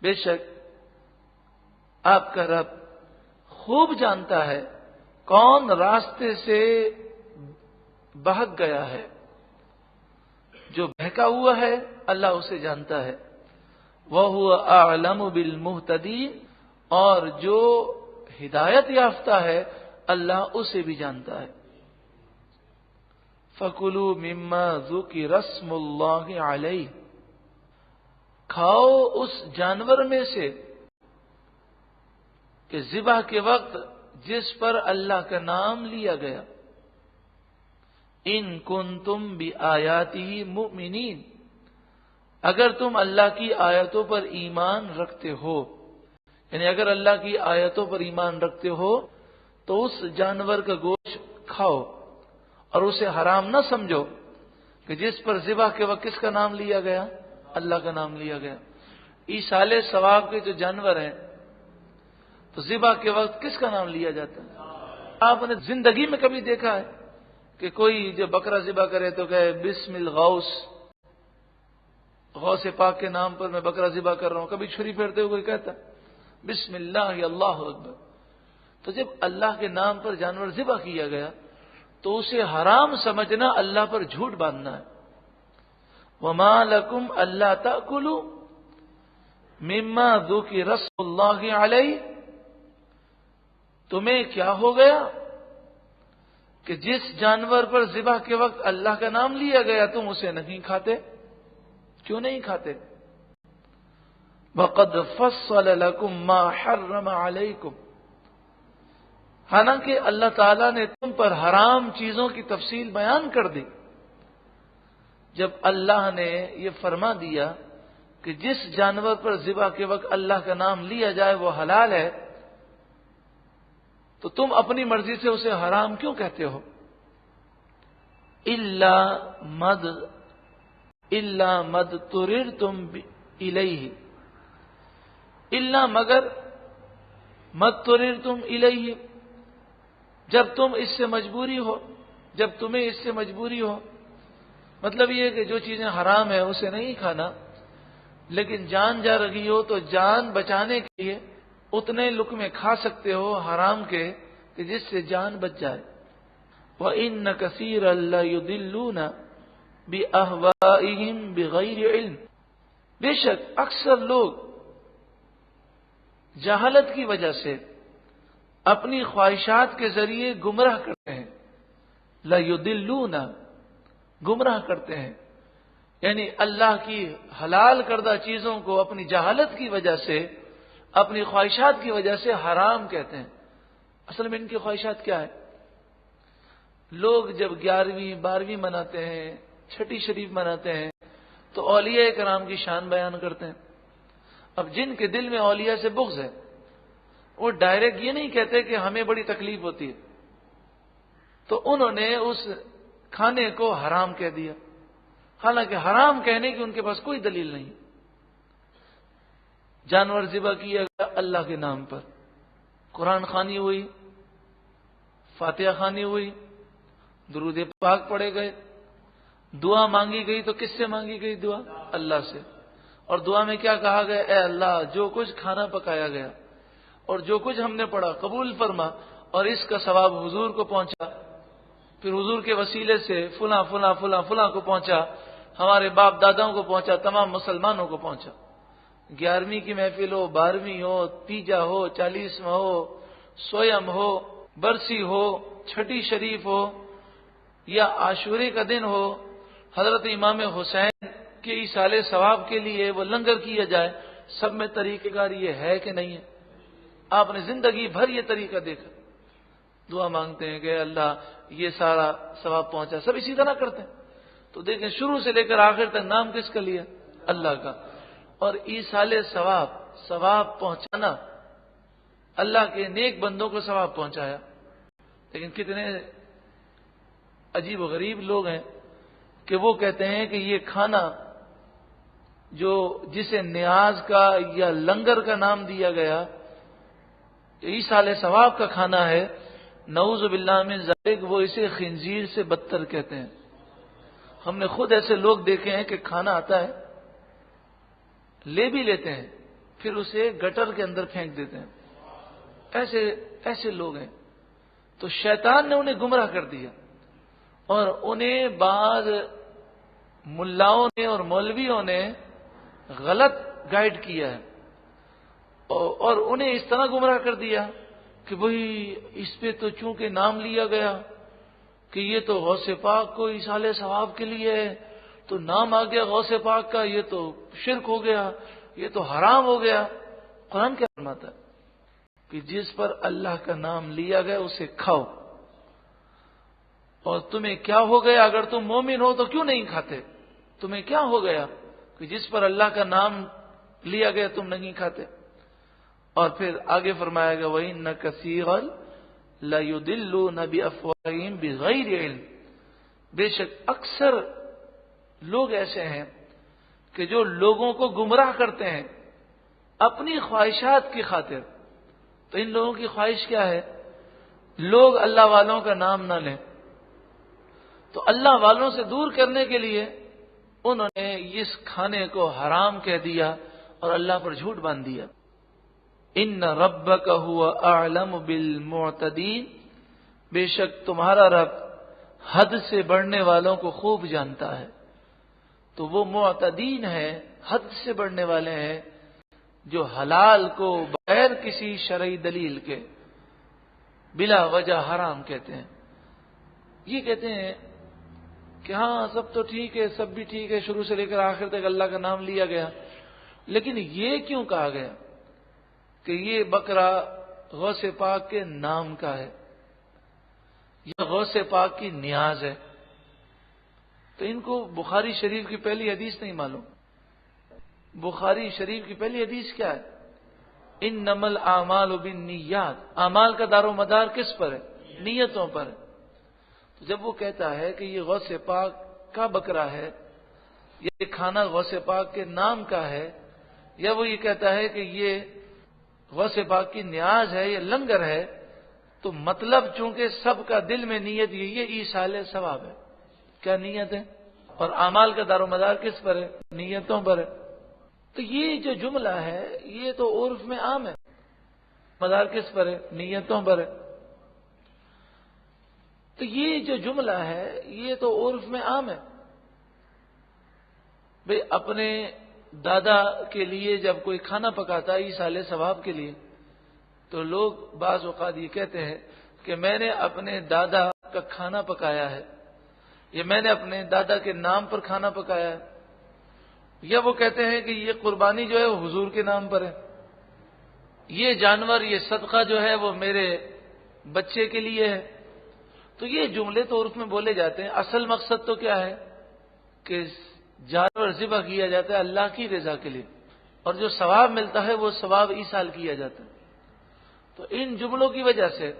بے شک آپ کا رب خوب جانتا ہے کون راستے سے بہک گیا ہے. جو بہکا ہوا ہے اللہ اسے جانتا ہے. وَهُوَ أَعْلَمُ بِالْمُهْتَدِينَ، اور جو ہدایت یافتہ ہے اللہ اسے بھی جانتا ہے. فَكُلُوا مِمَّا ذُكِرَ اسْمُ اللَّهِ عَلَيْهِ، کھاؤ اس جانور میں سے کہ ذبح کے وقت جس پر اللہ کا نام لیا گیا. ان کنتم بآیاتہ مؤمنین، اگر تم اللہ کی آیتوں پر ایمان رکھتے ہو، یعنی اگر اللہ کی آیتوں پر ایمان رکھتے ہو تو اس جانور کا گوشت کھاؤ اور اسے حرام نہ سمجھو کہ جس پر ذبح کے وقت کس کا نام لیا گیا؟ اللہ کا نام لیا گیا. ایصال ثواب کے جو جانور ہیں تو ذبح کے وقت کس کا نام لیا جاتا ہے؟ آپ نے زندگی میں کبھی دیکھا ہے کہ کوئی جو بکرا ذبح کرے تو کہے بسم الغوث، غوث پاک کے نام پر میں بکرا ذبح کر رہا ہوں؟ کبھی چھری پھیرتے ہوئے کوئی کہتا بسم اللہ اللہ اکبر؟ تو جب اللہ کے نام پر جانور ذبح کیا گیا تو اسے حرام سمجھنا اللہ پر جھوٹ باندھنا ہے. وَمَا لَكُمْ أَلَّا تَأْكُلُوا مِمَّا ذُكِرَ اسْمُ اللَّهِ عَلَيْهِ، تمہیں کیا ہو گیا کہ جس جانور پر ذبح کے وقت اللہ کا نام لیا گیا تم اسے نہیں کھاتے؟ کیوں نہیں کھاتے؟ وَقَدْ فَصَّلَ لَكُمْ مَا حَرَّمَ عَلَيْكُمْ، حالانکہ اللہ تعالیٰ نے تم پر حرام چیزوں کی تفصیل بیان کر دی. جب اللہ نے یہ فرما دیا کہ جس جانور پر ذبح کے وقت اللہ کا نام لیا جائے وہ حلال ہے، تو تم اپنی مرضی سے اسے حرام کیوں کہتے ہو؟ الا مد تررتم الیہ، الا مگر مد تررتم الیہ، جب تم اس سے مجبوری ہو، جب تمہیں اس سے مجبوری ہو، مطلب یہ کہ جو چیزیں حرام ہیں اسے نہیں کھانا، لیکن جان جا رہی ہو تو جان بچانے کے لیے اتنے لقمے کھا سکتے ہو حرام کے کہ جس سے جان بچ جائے۔ وَإِنَّ كَثِيرًا لَيُضِلُّونَ بِأَهْوَائِهِمْ بِغَيْرِ عِلْمٍ، بے شک اکثر لوگ جہالت کی وجہ سے اپنی خواہشات کے ذریعے گمراہ کرتے ہیں۔ لَيُضِلُّونَ، گمراہ کرتے ہیں، یعنی اللہ کی حلال کردہ چیزوں کو اپنی جہالت کی وجہ سے، اپنی خواہشات کی وجہ سے حرام کہتے ہیں۔ اصل میں ان کی خواہشات کیا ہے؟ لوگ جب 11ویں 12ویں مناتے ہیں، چھٹی شریف مناتے ہیں تو اولیاء کرام کی شان بیان کرتے ہیں۔ اب جن کے دل میں اولیاء سے بغض ہے وہ ڈائریکٹ یہ نہیں کہتے کہ ہمیں بڑی تکلیف ہوتی ہے، تو انہوں نے اس کھانے کو حرام کہہ دیا، حالانکہ حرام کہنے کی ان کے پاس کوئی دلیل نہیں۔ جانور ذبح کیا گیا اللہ کے نام پر، قرآن خوانی ہوئی، فاتحہ خوانی ہوئی، درود پاک پڑھے گئے، دعا مانگی گئی تو کس سے مانگی گئی دعا؟ اللہ سے۔ اور دعا میں کیا کہا گیا؟ اے اللہ جو کچھ کھانا پکایا گیا اور جو کچھ ہم نے پڑھا قبول فرما، اور اس کا ثواب حضور کو پہنچا، پھر حضور کے وسیلے سے فلاں فلاں فلاں فلاں کو پہنچا، ہمارے باپ داداؤں کو پہنچا، تمام مسلمانوں کو پہنچا۔ 11ویں کی محفل ہو، 12ویں ہو، تیجا ہو، 40واں ہو، سویم ہو، برسی ہو، چھٹی شریف ہو، یا عاشورے کا دن ہو، حضرت امام حسین کے ایصال ثواب کے لیے وہ لنگر کیا جائے، سب میں طریقہ کار یہ ہے کہ نہیں ہے؟ آپ نے زندگی بھر یہ طریقہ دیکھا، دعا مانگتے ہیں کہ اللہ یہ سارا ثواب پہنچا، سب اسی طرح کرتے ہیں۔ تو دیکھیں شروع سے لے کر آخر تک نام کس کا لیا؟ اللہ کا۔ اور ایصال ثواب پہنچانا، اللہ کے نیک بندوں کو ثواب پہنچایا۔ لیکن کتنے عجیب و غریب لوگ ہیں کہ وہ کہتے ہیں کہ یہ کھانا جو جسے نیاز کا یا لنگر کا نام دیا گیا، ایصال ثواب کا کھانا ہے، نعوذ باللہ من ذالک، وہ اسے خنزیر سے بدتر کہتے ہیں۔ ہم نے خود ایسے لوگ دیکھے ہیں کہ کھانا آتا ہے، لے بھی لیتے ہیں، پھر اسے گٹر کے اندر پھینک دیتے ہیں۔ ایسے لوگ ہیں۔ تو شیطان نے انہیں گمراہ کر دیا، اور انہیں بعض ملاؤں نے اور مولویوں نے غلط گائیڈ کیا ہے، اور انہیں اس طرح گمراہ کر دیا کہ وہی اس پہ تو چونکہ نام لیا گیا کہ یہ تو غوث پاک کو ایصال ثواب کے لیے ہے، تو نام آ گیا غوث پاک کا، یہ تو شرک ہو گیا، یہ تو حرام ہو گیا۔ قرآن کیا فرماتا ہے کہ جس پر اللہ کا نام لیا گیا اسے کھاؤ، اور تمہیں کیا ہو گیا؟ اگر تم مومن ہو تو کیوں نہیں کھاتے؟ تمہیں کیا ہو گیا کہ جس پر اللہ کا نام لیا گیا تم نہیں کھاتے؟ اور پھر آگے فرمایا گیا وَإِنَّ كَثِيرًا لَيُضِلُّونَ بِأَفْوَاهِهِمْ بِغَيْرِ عِلْمٍ، بے شک اکثر لوگ ایسے ہیں کہ جو لوگوں کو گمراہ کرتے ہیں اپنی خواہشات کی خاطر۔ تو ان لوگوں کی خواہش کیا ہے؟ لوگ اللہ والوں کا نام نہ لیں، تو اللہ والوں سے دور کرنے کے لیے انہوں نے اس کھانے کو حرام کہہ دیا اور اللہ پر جھوٹ باندھ دیا۔ ان ربک هو اعلم بالمعتدین، بے شک تمہارا رب حد سے بڑھنے والوں کو خوب جانتا ہے۔ تو وہ معتدین ہے، حد سے بڑھنے والے ہیں، جو حلال کو بغیر کسی شرعی دلیل کے بلا وجہ حرام کہتے ہیں۔ یہ کہتے ہیں کہ ہاں سب تو ٹھیک ہے، سب بھی ٹھیک ہے، شروع سے لے کر آخر تک اللہ کا نام لیا گیا، لیکن یہ کیوں کہا گیا کہ یہ بکرا غوث پاک کے نام کا ہے یا غوث پاک کی نیاز ہے؟ تو ان کو بخاری شریف کی پہلی حدیث نہیں معلوم۔ بخاری شریف کی پہلی حدیث کیا ہے؟ انما الاعمال بالنیات، اعمال کا دار و مدار کس پر ہے؟ نیتوں پر ہے۔ جب وہ کہتا ہے کہ یہ غوث پاک کا بکرا ہے، یہ کھانا غوث پاک کے نام کا ہے، یا وہ یہ کہتا ہے کہ یہ غوث پاک کی نیاز ہے، یہ لنگر ہے، تو مطلب چونکہ سب کا دل میں نیت یہ ایصال ثواب ہے. کیا نیت ہے؟ اور اعمال کا دار و مدار کس پر ہے؟ نیتوں پر ہے. تو یہ جو جملہ ہے یہ تو عرف میں عام ہے. مدار کس پر ہے؟ نیتوں پر ہے. تو یہ جو جملہ ہے یہ تو عرف میں عام ہے. بھئی اپنے دادا کے لیے جب کوئی کھانا پکاتا ہے ایصال ثواب کے لیے، تو لوگ بعض اوقات یہ کہتے ہیں کہ میں نے اپنے دادا کا کھانا پکایا ہے، یا میں نے اپنے دادا کے نام پر کھانا پکایا ہے، یا وہ کہتے ہیں کہ یہ قربانی جو ہے وہ حضور کے نام پر ہے، یہ جانور، یہ صدقہ جو ہے وہ میرے بچے کے لیے ہے. تو یہ جملے تو عرف میں بولے جاتے ہیں. اصل مقصد تو کیا ہے کہ جانور ذبح کیا جاتا ہے اللہ کی رضا کے لیے، اور جو ثواب ملتا ہے وہ ثواب ایصال کیا جاتا ہے. تو ان جملوں کی وجہ سے،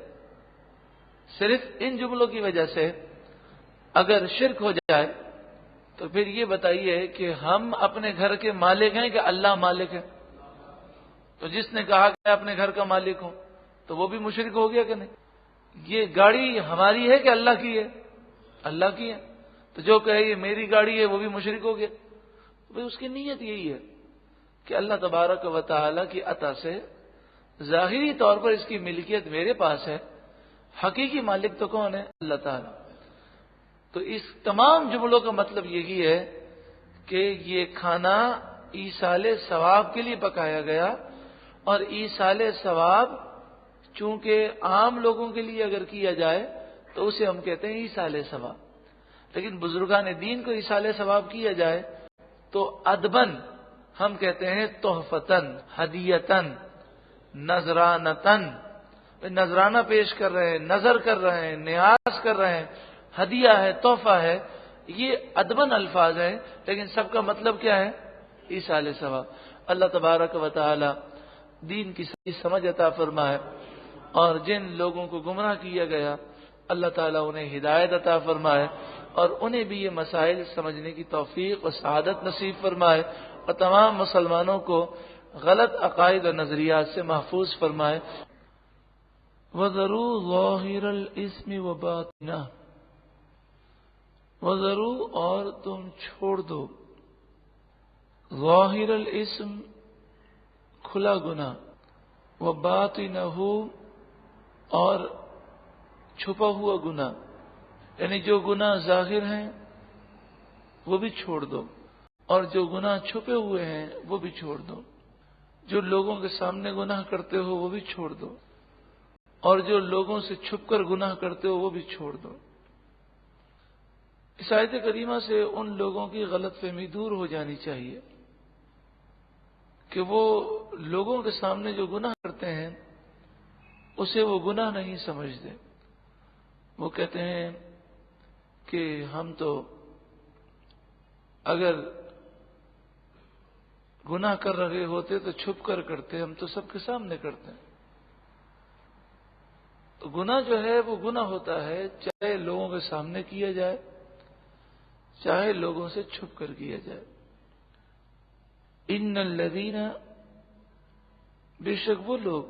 صرف ان جملوں کی وجہ سے اگر شرک ہو جائے تو پھر یہ بتائیے کہ ہم اپنے گھر کے مالک ہیں کہ اللہ مالک ہے؟ تو جس نے کہا کہ اپنے گھر کا مالک ہوں تو وہ بھی مشرک ہو گیا کہ نہیں؟ یہ گاڑی ہماری ہے کہ اللہ کی ہے؟ اللہ کی ہے. تو جو کہے یہ میری گاڑی ہے وہ بھی مشرک ہو گیا. بھئی اس کی نیت یہی ہے کہ اللہ تبارک و تعالی کی عطا سے ظاہری طور پر اس کی ملکیت میرے پاس ہے، حقیقی مالک تو کون ہے؟ اللہ تعالی. تو اس تمام جملوں کا مطلب یہی ہے کہ یہ کھانا ایصال ثواب کے لیے پکایا گیا، اور ایصال ثواب چونکہ عام لوگوں کے لیے اگر کیا جائے تو اسے ہم کہتے ہیں ایصال ثواب، لیکن بزرگان دین کو ایصال ثواب کیا جائے تو ادبن ہم کہتے ہیں تحفتن، ہدیتن، نذرانتن. نذرانہ پیش کر رہے ہیں، نظر کر رہے ہیں، نیاز کر رہے ہیں، ہدیہ ہے، تحفہ ہے. یہ ادبن الفاظ ہیں، لیکن سب کا مطلب کیا ہے؟ ایصال ثواب. اللہ تبارک و تعالی دین کی صحیح سمجھ عطا فرمائے، اور جن لوگوں کو گمراہ کیا گیا اللہ تعالیٰ انہیں ہدایت عطا فرمائے، اور انہیں بھی یہ مسائل سمجھنے کی توفیق و سعادت نصیب فرمائے، اور تمام مسلمانوں کو غلط عقائد و نظریات سے محفوظ فرمائے. وَذَرُوا ظَاهِرَ الْإِثْمِ وَبَاطِنَهُ، وَذَرُوا اور تم چھوڑ دو، ظاہر الاسم کھلا گناہ، وباطنہ اور چھپا ہوا گناہ، یعنی جو گناہ ظاہر ہیں وہ بھی چھوڑ دو، اور جو گناہ چھپے ہوئے ہیں وہ بھی چھوڑ دو. جو لوگوں کے سامنے گناہ کرتے ہو وہ بھی چھوڑ دو، اور جو لوگوں سے چھپ کر گناہ کرتے ہو وہ بھی چھوڑ دو. اس آیت کریمہ سے ان لوگوں کی غلط فہمی دور ہو جانی چاہیے کہ وہ لوگوں کے سامنے جو گناہ کرتے ہیں اسے وہ گناہ نہیں سمجھتے. وہ کہتے ہیں کہ ہم تو اگر گناہ کر رہے ہوتے تو چھپ کر کرتے، ہم تو سب کے سامنے کرتے ہیں. تو گناہ جو ہے وہ گناہ ہوتا ہے، چاہے لوگوں کے سامنے کیا جائے چاہے لوگوں سے چھپ کر کیا جائے. ان الذین، بے شک وہ لوگ،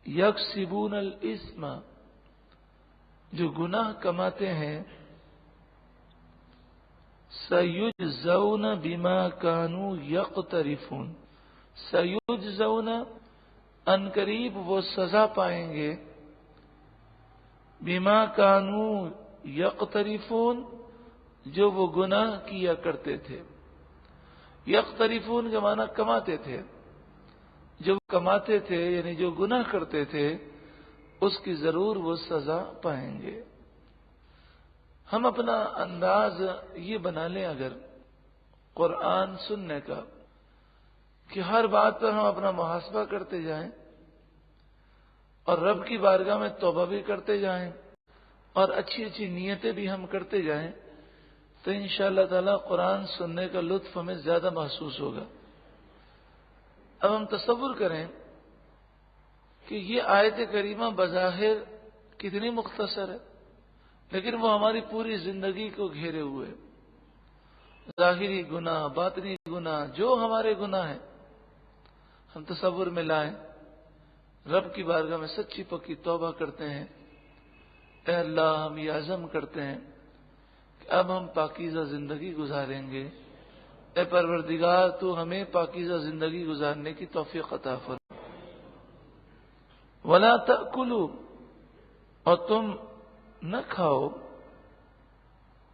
یکسبون الاسم، جو گناہ کماتے ہیں، سیجزون بما کانوا یقترفون، سیجزون ان قریب وہ سزا پائیں گے، بما کانوا یقترفون جو وہ گناہ کیا کرتے تھے. یقترفون کا معنی کماتے تھے، جو کماتے تھے یعنی جو گناہ کرتے تھے اس کی ضرور وہ سزا پائیں گے. ہم اپنا انداز یہ بنا لیں اگر قرآن سننے کا کہ ہر بات پر ہم اپنا محاسبہ کرتے جائیں اور رب کی بارگاہ میں توبہ بھی کرتے جائیں اور اچھی اچھی نیتیں بھی ہم کرتے جائیں تو انشاءاللہ تعالی قرآن سننے کا لطف ہمیں زیادہ محسوس ہوگا. اب ہم تصور کریں کہ یہ آیت کریمہ بظاہر کتنی مختصر ہے، لیکن وہ ہماری پوری زندگی کو گھیرے ہوئے، ظاہری گناہ، باطنی گناہ، جو ہمارے گناہ ہیں ہم تصور میں لائیں، رب کی بارگاہ میں سچی پکی توبہ کرتے ہیں، اے اللہ ہم یہ عزم کرتے ہیں کہ اب ہم پاکیزہ زندگی گزاریں گے، اے پروردگار تو ہمیں پاکیزہ زندگی گزارنے کی توفیق عطا فرما۔ وَلَا تَأْكُلُوا، اور تم نہ کھاؤ،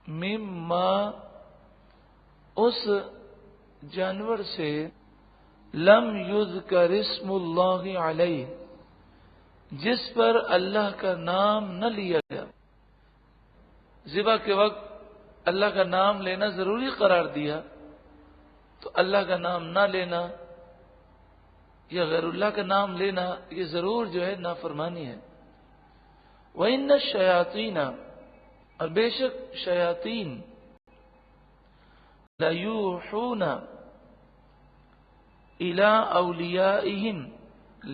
مما، اس جانور سے، لم یذکر اسم اللہ علیہ، جس پر اللہ کا نام نہ لیا گیا۔ ذبح کے وقت اللہ کا نام لینا ضروری قرار دیا، تو اللہ کا نام نہ لینا یا غیر اللہ کا نام لینا یہ ضرور جو ہے نافرمانی ہے۔ وَإِنَّ الشَّيَاطِينَ، اور بے شک شیاطین، لَيُوحُونَ إِلَىٰ أَوْلِيَائِهِمْ،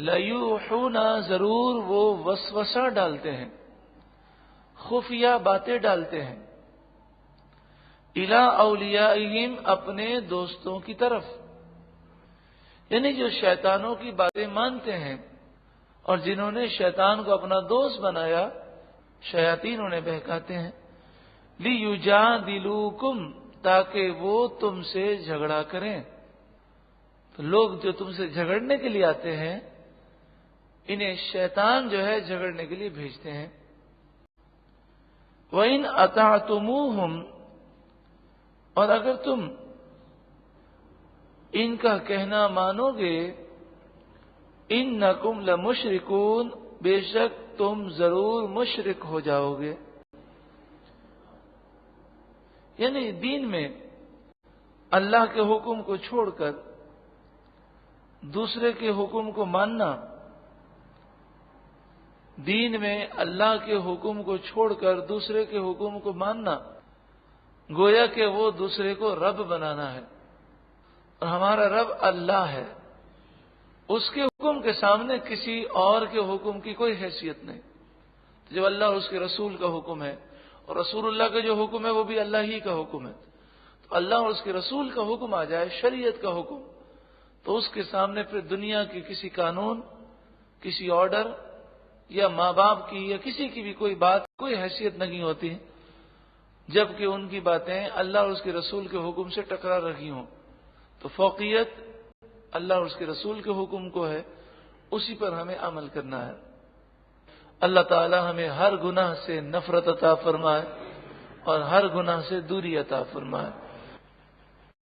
لَيُوحُونَ ضرور وہ وسوسہ ڈالتے ہیں، خفیہ باتیں ڈالتے ہیں، إِلَىٰ أَوْلِيَائِهِمْ اپنے دوستوں کی طرف، یعنی جو شیطانوں کی باتیں مانتے ہیں اور جنہوں نے شیطان کو اپنا دوست بنایا، شیاطین انہیں بہکاتے ہیں، لِيُجَادِلُوكُمْ، تاکہ وہ تم سے جھگڑا کریں۔ تو لوگ جو تم سے جھگڑنے کے لیے آتے ہیں انہیں شیطان جو ہے جھگڑنے کے لیے بھیجتے ہیں۔ وَإِنْ أَطَعْتُمُوهُمْ، اور اگر تم ان کا کہنا مانو گے، إِنَّكُمْ لَمُشْرِكُونَ، بے شک تم ضرور مشرک ہو جاؤ گے۔ یعنی دین میں اللہ کے حکم کو چھوڑ کر دوسرے کے حکم کو ماننا، دین میں اللہ کے حکم کو چھوڑ کر دوسرے کے حکم کو ماننا، گویا کہ وہ دوسرے کو رب بنانا ہے، اور ہمارا رب اللہ ہے، اس کے حکم کے سامنے کسی اور کے حکم کی کوئی حیثیت نہیں۔ جب اللہ اور اس کے رسول کا حکم ہے، اور رسول اللہ کا جو حکم ہے وہ بھی اللہ ہی کا حکم ہے، تو اللہ اور اس کے رسول کا حکم آ جائے، شریعت کا حکم، تو اس کے سامنے پھر دنیا کی کسی قانون، کسی آرڈر یا ماں باپ کی یا کسی کی بھی کوئی بات کوئی حیثیت نہیں ہوتی، جبکہ ان کی باتیں اللہ اور اس کے رسول کے حکم سے ٹکرا رہی ہوں۔ تو فوقیت اللہ اور اس کے رسول کے حکم کو ہے، اسی پر ہمیں عمل کرنا ہے۔ اللہ تعالی ہمیں ہر گناہ سے نفرت عطا فرمائے اور ہر گناہ سے دوری عطا فرمائے۔